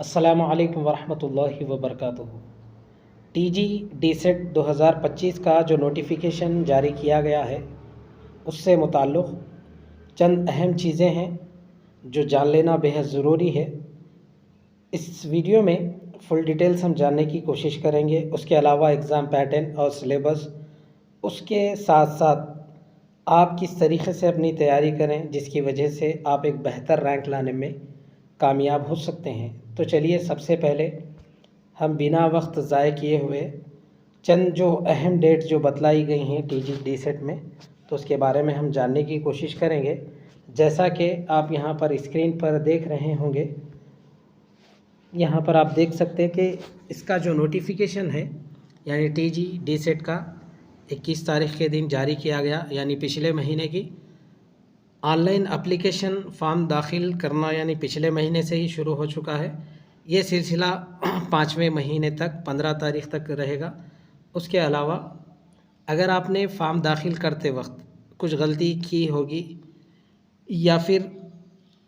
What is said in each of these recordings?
अस्सलामुअलैकुम वरहमतुल्लाहि वबरकातुहू। टीजी डीसेट 2025 का जो नोटिफिकेशन जारी किया गया है उससे मुताल्लिक़ चंद अहम चीज़ें हैं जो जान लेना बेहद ज़रूरी है। इस वीडियो में फुल डिटेल्स हम जानने की कोशिश करेंगे। उसके अलावा एग्ज़ाम पैटर्न और सिलेबस, उसके साथ साथ आप किस तरीक़े से अपनी तैयारी करें जिसकी वजह से आप एक बेहतर रैंक लाने में कामयाब हो सकते हैं। तो चलिए सबसे पहले हम बिना वक्त ज़ाय किए हुए चंद जो अहम डेट जो बतलाई गई हैं टीजी डीसेट में, तो उसके बारे में हम जानने की कोशिश करेंगे। जैसा कि आप यहाँ पर स्क्रीन पर देख रहे होंगे, यहाँ पर आप देख सकते हैं कि इसका जो नोटिफिकेशन है यानी टीजी डीसेट का 21 तारीख़ के दिन जारी किया गया, यानी पिछले महीने की। ऑनलाइन एप्लीकेशन फॉर्म दाखिल करना यानी पिछले महीने से ही शुरू हो चुका है। ये सिलसिला 5वें महीने तक 15 तारीख़ तक रहेगा। उसके अलावा अगर आपने फॉर्म दाखिल करते वक्त कुछ गलती की होगी या फिर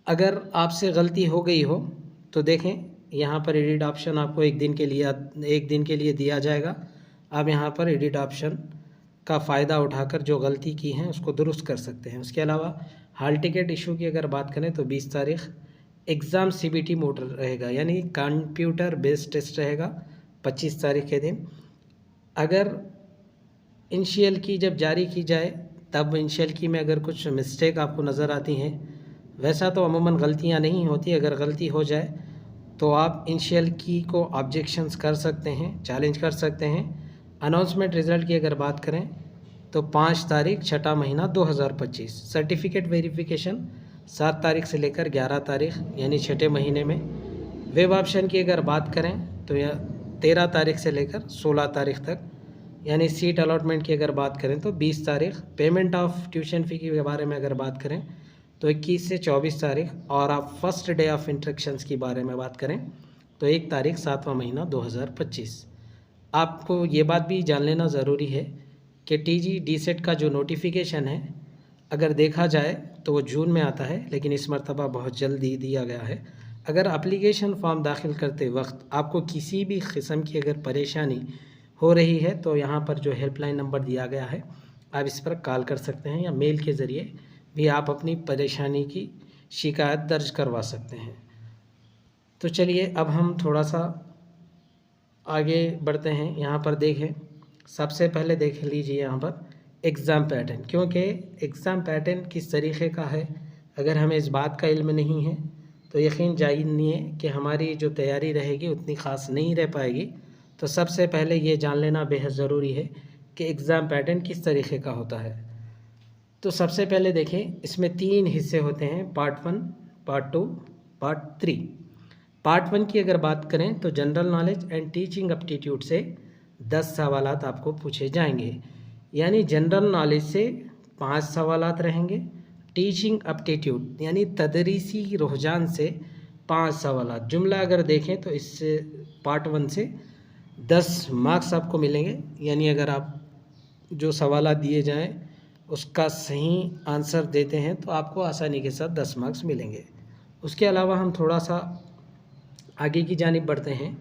अगर आपसे गलती हो गई हो तो देखें, यहाँ पर एडिट ऑप्शन आपको एक दिन के लिए दिया जाएगा। आप यहाँ पर एडिट ऑप्शन का फ़ायदा उठाकर जो गलती की हैं उसको दुरुस्त कर सकते हैं। उसके अलावा हॉल टिकट इशू की अगर बात करें तो 20 तारीख़ एग्ज़ाम सीबीटी मोड रहेगा, यानी कंप्यूटर बेस्ड टेस्ट रहेगा 25 तारीख़ के दिन। अगर इनिशियल की जब जारी की जाए तब इनिशियल की में अगर कुछ मिस्टेक आपको नज़र आती हैं, वैसा तो अमूमन गलतियां नहीं होती, अगर गलती हो जाए तो आप इनिशियल की को ऑब्जेक्शंस कर सकते हैं, चैलेंज कर सकते हैं। अनाउंसमेंट रिज़ल्ट की अगर बात करें तो 5 तारीख़ 6 महीना 2025। सर्टिफिकेट वेरिफिकेशन 7 तारीख़ से लेकर 11 तारीख़ यानी 6 महीने में। वेब ऑप्शन की अगर बात करें तो यह 13 तारीख़ से लेकर 16 तारीख़ तक, यानी सीट अलॉटमेंट की अगर बात करें तो 20 तारीख़। पेमेंट ऑफ ट्यूशन फ़ी के बारे में अगर बात करें तो 21 से 24 तारीख़। और आप फर्स्ट डे ऑफ इंस्ट्रक्शंस के बारे में बात करें तो 1 तारीख़ 7वां महीना 2025। आपको ये बात भी जान लेना ज़रूरी है कि टीजी डीसेट का जो नोटिफिकेशन है अगर देखा जाए तो वो जून में आता है, लेकिन इस मरतबा बहुत जल्दी दिया गया है। अगर एप्लीकेशन फॉर्म दाखिल करते वक्त आपको किसी भी किस्म की अगर परेशानी हो रही है तो यहाँ पर जो हेल्पलाइन नंबर दिया गया है आप इस पर कॉल कर सकते हैं, या मेल के ज़रिए भी आप अपनी परेशानी की शिकायत दर्ज करवा सकते हैं। तो चलिए अब हम थोड़ा सा आगे बढ़ते हैं। यहाँ पर देखें, सबसे पहले देख लीजिए यहाँ पर एग्ज़ाम पैटर्न, क्योंकि एग्ज़ाम पैटर्न किस तरीक़े का है अगर हमें इस बात का इल्म नहीं है तो यकीन जानिए कि हमारी जो तैयारी रहेगी उतनी ख़ास नहीं रह पाएगी। तो सबसे पहले ये जान लेना बेहद ज़रूरी है कि एग्ज़ाम पैटर्न किस तरीक़े का होता है। तो सबसे पहले देखें, इसमें 3 हिस्से होते हैं, पार्ट 1, पार्ट 2, पार्ट 3। पार्ट 1 की अगर बात करें तो general knowledge and teaching aptitude से 10 सवालात आपको पूछे जाएंगे, यानी जनरल नॉलेज से 5 सवालात रहेंगे। टीचिंग एप्टीट्यूड यानी तदरीसी रुझान से 5 सवालात। जुमला अगर देखें तो इससे पार्ट 1 से 10 मार्क्स आपको मिलेंगे, यानी अगर आप जो सवालात दिए जाएं उसका सही आंसर देते हैं तो आपको आसानी के साथ 10 मार्क्स मिलेंगे। उसके अलावा हम थोड़ा सा आगे की जानिब बढ़ते हैं।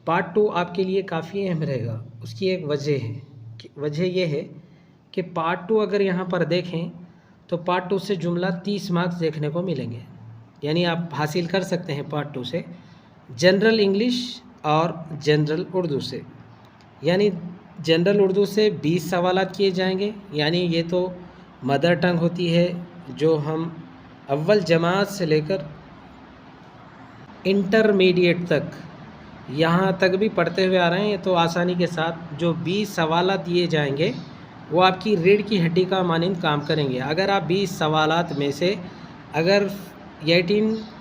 पार्ट 2 आपके लिए काफ़ी अहम रहेगा। उसकी एक वजह है, वजह यह है कि पार्ट 2 अगर यहाँ पर देखें तो पार्ट 2 से जुमला 30 मार्क्स देखने को मिलेंगे, यानी आप हासिल कर सकते हैं पार्ट 2 से जनरल इंग्लिश और जनरल उर्दू से। यानी जनरल उर्दू से 20 सवालात किए जाएंगे, यानी ये तो मदर टंग होती है जो हम अव्वल जमात से लेकर इंटरमीडिएट तक यहाँ तक भी पढ़ते हुए आ रहे हैं। तो आसानी के साथ जो 20 सवालात दिए जाएंगे वो आपकी रीढ़ की हड्डी का मानिंद काम करेंगे। अगर आप 20 सवालात में से अगर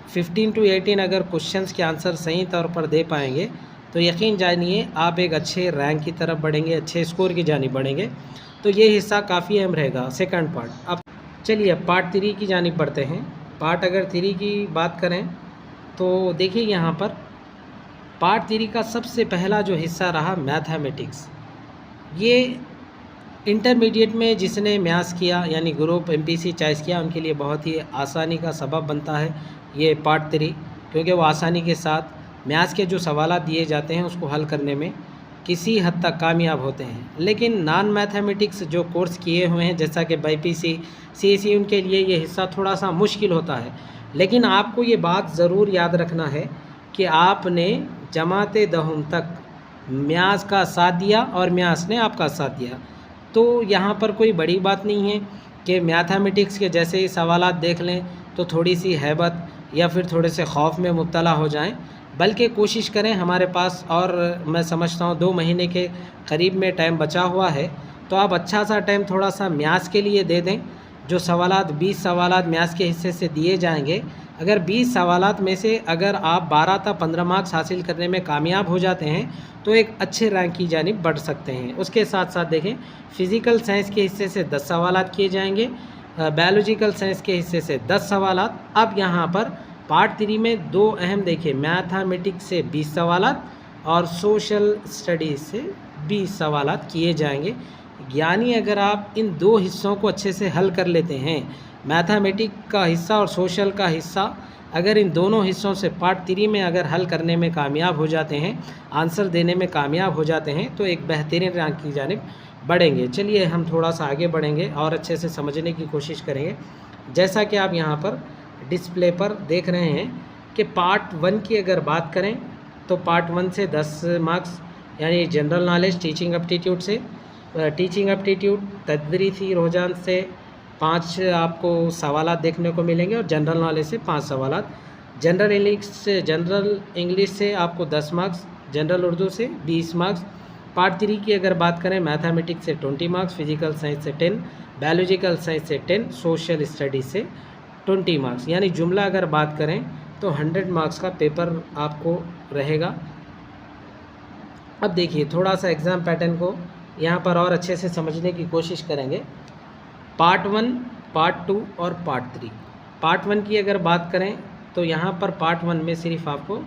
15 to 18 अगर क्वेश्चंस के आंसर सही तौर पर दे पाएंगे तो यकीन जानिए आप एक अच्छे रैंक की तरफ बढ़ेंगे, अच्छे स्कोर की जानिब बढ़ेंगे। तो ये हिस्सा काफ़ी अहम रहेगा, सेकंड पार्ट। अब चलिए पार्ट 3 की जानिब बढ़ते हैं। पार्ट अगर 3 की बात करें तो देखिए यहाँ पर पार्ट 3 का सबसे पहला जो हिस्सा रहा मैथमेटिक्स। ये इंटरमीडिएट में जिसने मैथ्स किया यानी ग्रुप एमपीसी चॉइस किया उनके लिए बहुत ही आसानी का सबब बनता है ये पार्ट 3, क्योंकि वो आसानी के साथ मैथ्स के जो सवाल दिए जाते हैं उसको हल करने में किसी हद तक कामयाब होते हैं। लेकिन नॉन मैथमेटिक्स जो कोर्स किए हुए हैं जैसा कि BPC, CSE, उनके लिए ये हिस्सा थोड़ा सा मुश्किल होता है। लेकिन आपको ये बात ज़रूर याद रखना है कि आपने जमात दहम तक मैथ्स का साथ दिया और मैथ्स ने आपका साथ दिया। तो यहाँ पर कोई बड़ी बात नहीं है कि मैथमेटिक्स के जैसे ही सवालात देख लें तो थोड़ी सी हैबत या फिर थोड़े से खौफ में मुब्तला हो जाएं, बल्कि कोशिश करें। हमारे पास और मैं समझता हूँ 2 महीने के करीब में टाइम बचा हुआ है, तो आप अच्छा सा टाइम थोड़ा सा मैथ्स के लिए दे दें। जो सवालात 20 सवालात मैथ्स के हिस्से से दिए जाएंगे, अगर 20 सवालात में से अगर आप 12 था 15 मार्क्स हासिल करने में कामयाब हो जाते हैं तो एक अच्छे रैंक की जानिब बढ़ सकते हैं। उसके साथ साथ देखें, फ़िज़िकल साइंस के हिस्से से 10 सवालात किए जाएंगे, बायोलॉजिकल साइंस के हिस्से से 10 सवालात। अब यहाँ पर पार्ट 3 में 2 अहम देखिए, मैथमेटिक्स से 20 सवालात और सोशल स्टडीज़ से 20 सवालात किए जाएंगे। यानी अगर आप इन 2 हिस्सों को अच्छे से हल कर लेते हैं, मैथमेटिक्स का हिस्सा और सोशल का हिस्सा, अगर इन दोनों हिस्सों से पार्ट 3 में अगर हल करने में कामयाब हो जाते हैं, आंसर देने में कामयाब हो जाते हैं, तो एक बेहतरीन रैंक की जानिब बढ़ेंगे। चलिए हम थोड़ा सा आगे बढ़ेंगे और अच्छे से समझने की कोशिश करेंगे। जैसा कि आप यहाँ पर डिस्प्ले पर देख रहे हैं कि पार्ट 1 की अगर बात करें तो पार्ट 1 से 10 मार्क्स यानी जनरल नॉलेज टीचिंग एप्टीट्यूड से, टीचिंग एप्टीट्यूड तदरीसी रुझान से 5 आपको सवालात देखने को मिलेंगे और जनरल नॉलेज से 5 सवालात। जनरल इंग्लिश से आपको 10 मार्क्स, जनरल उर्दू से 20 मार्क्स। पार्ट 3 की अगर बात करें, मैथमेटिक्स से 20 मार्क्स, फिजिकल साइंस से 10, बायोलॉजिकल साइंस से 10, सोशल स्टडीज़ से 20 मार्क्स। यानी जुमला अगर बात करें तो 100 मार्क्स का पेपर आपको रहेगा। अब देखिए थोड़ा सा एग्ज़ाम पैटर्न को यहाँ पर और अच्छे से समझने की कोशिश करेंगे। पार्ट 1, पार्ट 2 और पार्ट 3। पार्ट 1 की अगर बात करें तो यहाँ पर पार्ट 1 में सिर्फ आपको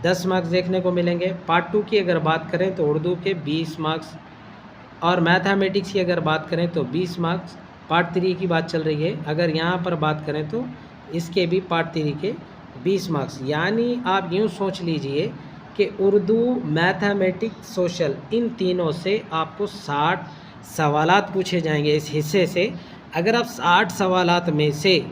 10 मार्क्स देखने को मिलेंगे। पार्ट 2 की अगर बात करें तो उर्दू के 20 मार्क्स और मैथमेटिक्स की अगर बात करें तो 20 मार्क्स। पार्ट 3 की बात चल रही है, अगर यहाँ पर बात करें तो इसके भी पार्ट 3 के 20 मार्क्स। यानी आप यूँ सोच लीजिए कि उर्दू, मैथमेटिक्स, सोशल, इन तीनों से आपको 60 सवालात पूछे जाएंगे इस हिस्से से। अगर आप 60 सवालात में से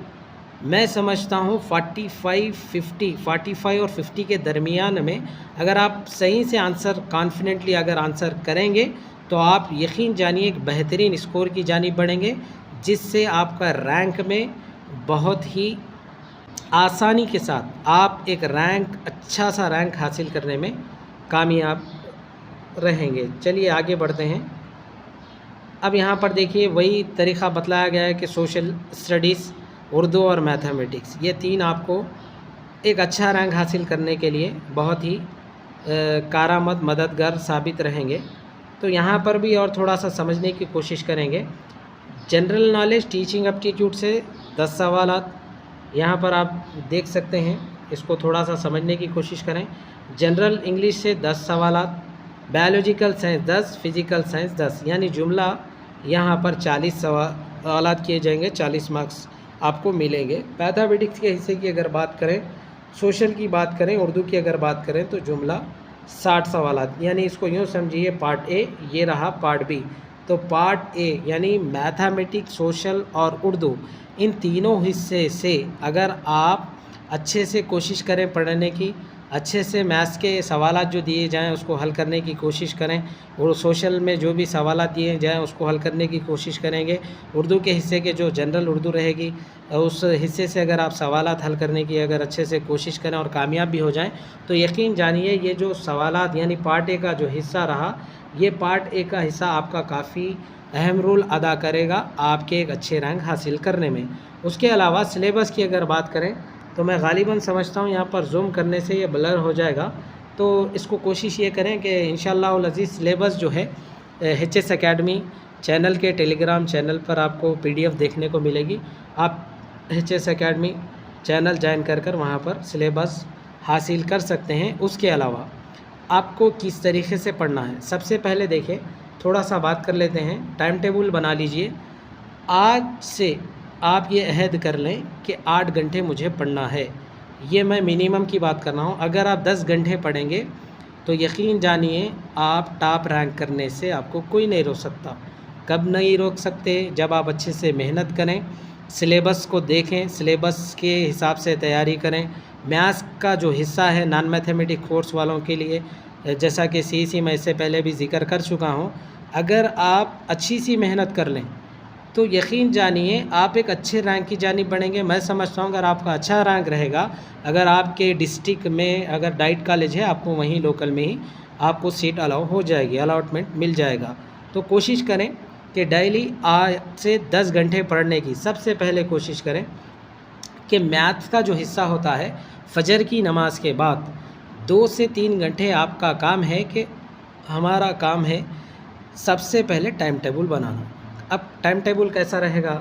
मैं समझता हूँ 45 और 50 के दरमियान में अगर आप सही से आंसर कॉन्फिडेंटली अगर आंसर करेंगे तो आप यकीन जानिए एक बेहतरीन स्कोर की जानिब बढ़ेंगे, जिससे आपका रैंक में बहुत ही आसानी के साथ आप एक रैंक, अच्छा सा रैंक हासिल करने में कामयाब रहेंगे। चलिए आगे बढ़ते हैं। अब यहाँ पर देखिए वही तरीक़ा बतलाया गया है कि सोशल स्टडीज़, उर्दू और मैथमेटिक्स, ये 3 आपको एक अच्छा रैंक हासिल करने के लिए बहुत ही कारामद मददगार साबित रहेंगे। तो यहाँ पर भी और थोड़ा सा समझने की कोशिश करेंगे। जनरल नॉलेज टीचिंग एप्टीट्यूड से 10 सवालात यहाँ पर आप देख सकते हैं, इसको थोड़ा सा समझने की कोशिश करें। जनरल इंग्लिश से 10 सवालात, बायोलॉजिकल साइंस 10, फिज़िकल साइंस 10, यानी जुमला यहाँ पर 40 सवालात किए जाएंगे, 40 मार्क्स आपको मिलेंगे। मैथमेटिक्स के हिस्से की अगर बात करें, सोशल की बात करें, उर्दू की अगर बात करें तो जुमला 60 सवालात। यानी इसको यूँ समझिए पार्ट ए, ये रहा पार्ट बी। तो पार्ट ए यानी मैथमेटिक्स, सोशल और उर्दू, इन तीनों हिस्से से अगर आप अच्छे से कोशिश करें पढ़ने की, अच्छे से मैथ्स के सवालात जो दिए जाएं उसको हल करने की कोशिश करें, और सोशल में जो भी सवालात दिए जाएं उसको हल करने की कोशिश करेंगे। उर्दू के हिस्से के जो जनरल उर्दू रहेगी उस हिस्से से अगर आप सवालात हल करने की अगर अच्छे से कोशिश करें और कामयाब भी हो जाएं तो यकीन जानिए ये जो सवालात यानी पार्ट ए का जो हिस्सा रहा, ये पार्ट ए का हिस्सा आपका काफ़ी अहम रोल अदा करेगा आपके एक अच्छे रैंक हासिल करने में। उसके अलावा सिलेबस की अगर बात करें तो मैं गालिबन समझता हूँ यहाँ पर जूम करने से ये ब्लर हो जाएगा, तो इसको कोशिश ये करें कि इंशाअल्लाह उल अज़ीज़ सिलेबस जो है HS एकेडमी चैनल के टेलीग्राम चैनल पर आपको PDF देखने को मिलेगी। आप HS एकेडमी चैनल ज्वाइन कर वहाँ पर सिलेबस हासिल कर सकते हैं। उसके अलावा आपको किस तरीके से पढ़ना है, सबसे पहले देखें, थोड़ा सा बात कर लेते हैं। टाइम टेबल बना लीजिए। आज से आप ये अहद कर लें कि 8 घंटे मुझे पढ़ना है, ये मैं मिनिमम की बात कर रहा हूँ। अगर आप 10 घंटे पढ़ेंगे तो यकीन जानिए आप टॉप रैंक करने से आपको कोई नहीं रोक सकता। कब नहीं रोक सकते? जब आप अच्छे से मेहनत करें, सिलेबस को देखें, सिलेबस के हिसाब से तैयारी करें। मैथ्स का जो हिस्सा है नॉन मैथमेटिक कोर्स वालों के लिए, जैसा कि CEC मैं इससे पहले भी ज़िक्र कर चुका हूँ, अगर आप अच्छी सी मेहनत कर लें तो यकीन जानिए आप एक अच्छे रैंक की जानिब बढ़ेंगे। मैं समझता हूँ अगर आपका अच्छा रैंक रहेगा, अगर आपके डिस्ट्रिक्ट में अगर डाइट कॉलेज है, आपको वहीं लोकल में ही आपको सीट अलाउ हो जाएगी, अलॉटमेंट मिल जाएगा। तो कोशिश करें कि डेली 8 से 10 घंटे पढ़ने की सबसे पहले कोशिश करें कि मैथ्स का जो हिस्सा होता है फजर की नमाज के बाद 2 से 3 घंटे आपका काम है कि हमारा काम है सबसे पहले टाइम टेबल बनाना। अब टाइम टेबल कैसा रहेगा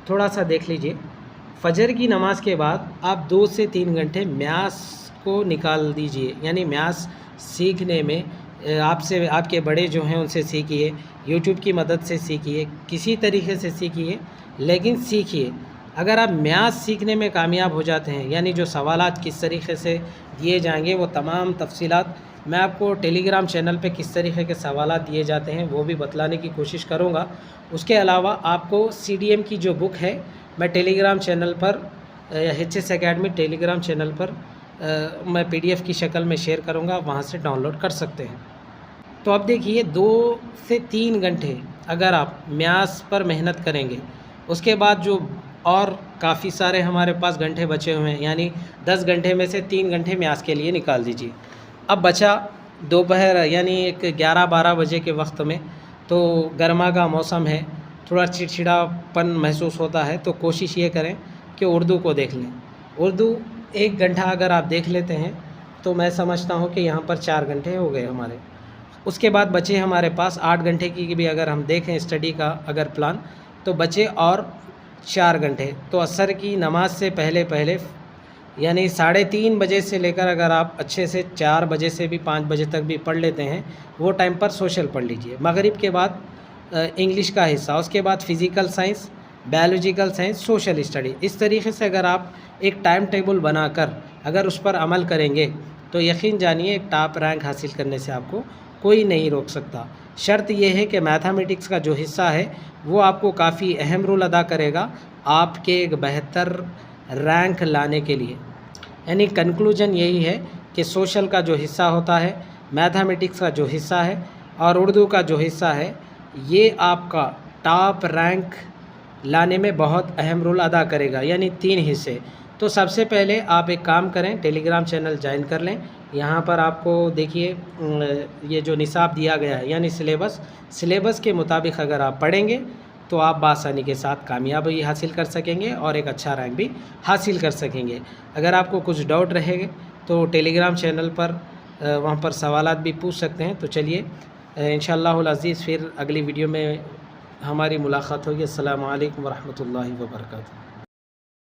थोड़ा सा देख लीजिए। फजर की नमाज के बाद आप 2 से 3 घंटे मैथ्स को निकाल दीजिए, यानी मैथ्स सीखने में आपसे आपके बड़े जो हैं उनसे सीखिए, यूट्यूब की मदद से सीखिए, किसी तरीके से सीखिए, लेकिन सीखिए। अगर आप मैथ्स सीखने में कामयाब हो जाते हैं, यानी जो सवालात किस तरीके से दिए जाएंगे वो तमाम तफसीलात मैं आपको टेलीग्राम चैनल पे किस तरीके के सवालात दिए जाते हैं वो भी बतलाने की कोशिश करूँगा। उसके अलावा आपको CDM की जो बुक है मैं टेलीग्राम चैनल पर HS अकेडमी टेलीग्राम चैनल पर मैं PDF की शक्ल में शेयर करूँगा, वहाँ से डाउनलोड कर सकते हैं। तो अब देखिए 2 से 3 घंटे अगर आप मैथ्स पर मेहनत करेंगे, उसके बाद जो और काफ़ी सारे हमारे पास घंटे बचे हुए हैं, यानी 10 घंटे में से 3 घंटे मैथ्स के लिए निकाल दीजिए। अब बचा दोपहर यानी एक 11-12 बजे के वक्त में, तो गर्मा का मौसम है, थोड़ा चिड़चिड़ापन महसूस होता है, तो कोशिश ये करें कि उर्दू को देख लें। उर्दू 1 घंटा अगर आप देख लेते हैं तो मैं समझता हूँ कि यहाँ पर 4 घंटे हो गए हमारे। उसके बाद बचे हमारे पास 8 घंटे की भी अगर हम देखें स्टडी का अगर प्लान, तो बचे और 4 घंटे। तो असर की नमाज से पहले पहले यानी 3:30 बजे से लेकर अगर आप अच्छे से 4 बजे से भी 5 बजे तक भी पढ़ लेते हैं, वो टाइम पर सोशल पढ़ लीजिए। मगरिब के बाद इंग्लिश का हिस्सा, उसके बाद physical science, biological science, social study. इस तरीके से अगर आप एक टाइम टेबल बनाकर अगर उस पर अमल करेंगे तो यकीन जानिए एक टॉप रैंक हासिल करने से आपको कोई नहीं रोक सकता। शर्त यह है कि मैथमेटिक्स का जो हिस्सा है वो आपको काफ़ी अहम रोल अदा करेगा आपके एक बेहतर रैंक लाने के लिए। यानी कंक्लूजन यही है कि सोशल का जो हिस्सा होता है, मैथमेटिक्स का जो हिस्सा है और उर्दू का जो हिस्सा है, ये आपका टॉप रैंक लाने में बहुत अहम रोल अदा करेगा, यानी 3 हिस्से। तो सबसे पहले आप एक काम करें, टेलीग्राम चैनल ज्वाइन कर लें। यहाँ पर आपको देखिए ये जो निसाब दिया गया है यानी सिलेबस के मुताबिक अगर आप पढ़ेंगे तो आप बासानी के साथ कामयाबी हासिल कर सकेंगे और एक अच्छा रैंक भी हासिल कर सकेंगे। अगर आपको कुछ डाउट रहेगा तो टेलीग्राम चैनल पर वहाँ पर सवालात भी पूछ सकते हैं। तो चलिए इंशाअल्लाहुल अज़ीज़ फिर अगली वीडियो में हमारी मुलाकात होगी। अस्सलामु अलैकुम वरहमतुल्लाहि वबरकातुहू।